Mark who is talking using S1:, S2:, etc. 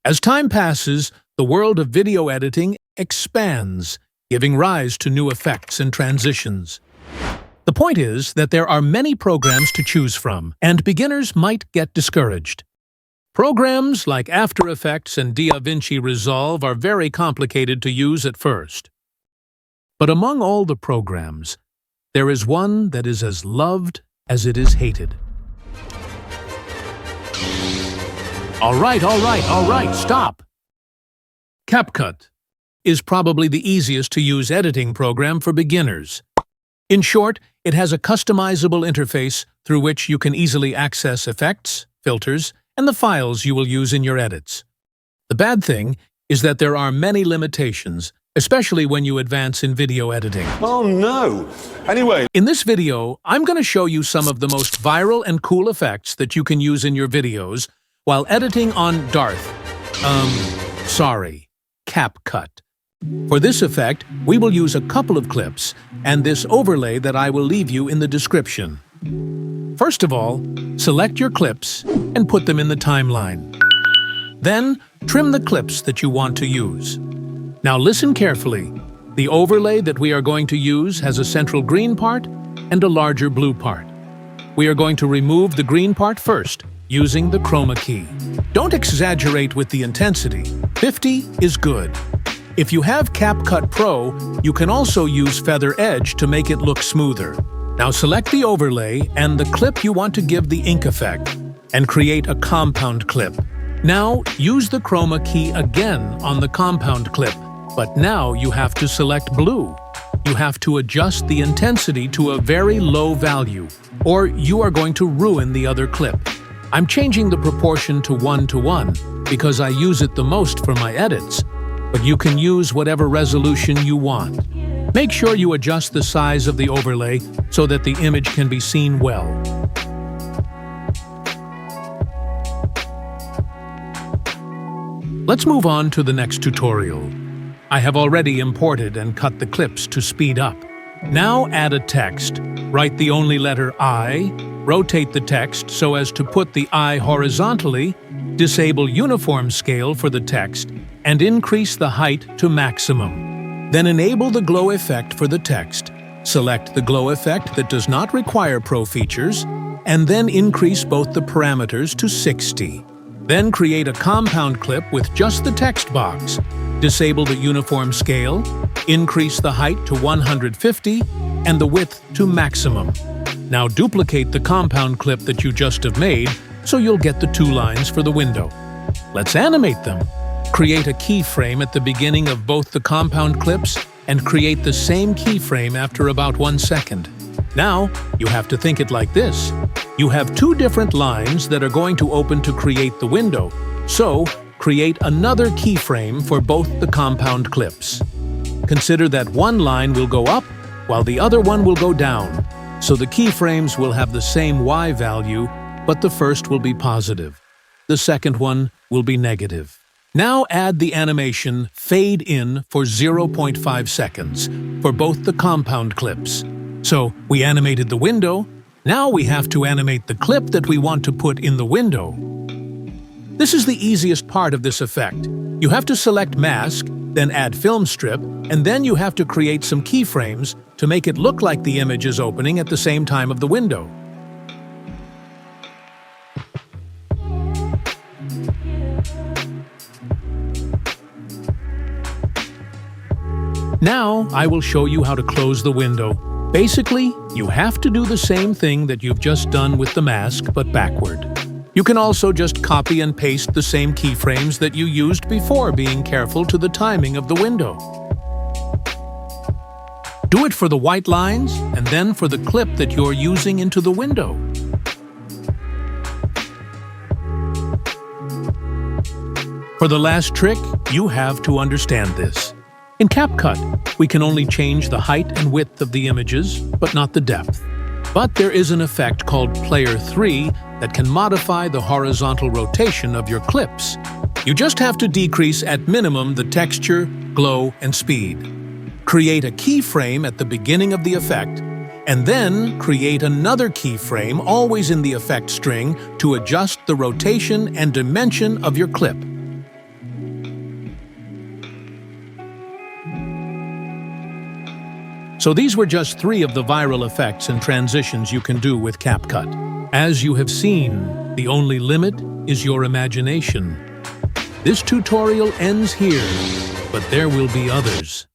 S1: As time passes, the world of video editing expands, giving rise to new effects and transitions. The point is that there are many programs to choose from, and beginners might get discouraged. Programs like After Effects and DaVinci Resolve are very complicated to use at first. But among all the programs, there is one that is as loved as it is hated. All right, stop! CapCut is probably the easiest to use editing program for beginners. In short, it has a customizable interface through which you can easily access effects, filters, and the files you will use in your edits. The bad thing is that there are many limitations, especially when you advance in video editing.
S2: Oh no! Anyway.
S1: In this video, I'm going to show you some of the most viral and cool effects that you can use in your videos while editing on CapCut. For this effect, we will use a couple of clips and this overlay that I will leave you in the description. First of all, select your clips and put them in the timeline. Then, trim the clips that you want to use. Now listen carefully. The overlay that we are going to use has a central green part and a larger blue part. We are going to remove the green part first, using the chroma key. Don't exaggerate with the intensity. 50 is good. If you have CapCut Pro, you can also use Feather Edge to make it look smoother. Now select the overlay and the clip you want to give the ink effect, and create a compound clip. Now use the chroma key again on the compound clip, but now you have to select blue. You have to adjust the intensity to a very low value, or you are going to ruin the other clip. I'm changing the proportion to 1:1 because I use it the most for my edits, but you can use whatever resolution you want. Make sure you adjust the size of the overlay so that the image can be seen well. Let's move on to the next tutorial. I have already imported and cut the clips to speed up. Now add a text. Write the only letter I, rotate the text so as to put the I horizontally, disable uniform scale for the text, and increase the height to maximum. Then enable the glow effect for the text. Select the glow effect that does not require Pro features, and then increase both the parameters to 60. Then create a compound clip with just the text box. Disable the uniform scale, increase the height to 150, and the width to maximum. Now duplicate the compound clip that you just have made, so you'll get the two lines for the window. Let's animate them. Create a keyframe at the beginning of both the compound clips and create the same keyframe after about 1 second. Now, you have to think it like this. You have two different lines that are going to open to create the window, so create another keyframe for both the compound clips. Consider that one line will go up while the other one will go down, so the keyframes will have the same Y value, but the first will be positive. The second one will be negative. Now add the animation Fade In for 0.5 seconds for both the compound clips. So we animated the window, now we have to animate the clip that we want to put in the window. This is the easiest part of this effect. You have to select Mask, then add Film Strip, and then you have to create some keyframes to make it look like the image is opening at the same time of the window. Now, I will show you how to close the window. Basically, you have to do the same thing that you've just done with the mask, but backward. You can also just copy and paste the same keyframes that you used before, being careful to the timing of the window. Do it for the white lines, and then for the clip that you're using into the window. For the last trick, you have to understand this. In CapCut, we can only change the height and width of the images, but not the depth. But there is an effect called Player 3 that can modify the horizontal rotation of your clips. You just have to decrease at minimum the texture, glow, and speed. Create a keyframe at the beginning of the effect, and then create another keyframe always in the effect string to adjust the rotation and dimension of your clip. So these were just 3 of the viral effects and transitions you can do with CapCut. As you have seen, the only limit is your imagination. This tutorial ends here, but there will be others.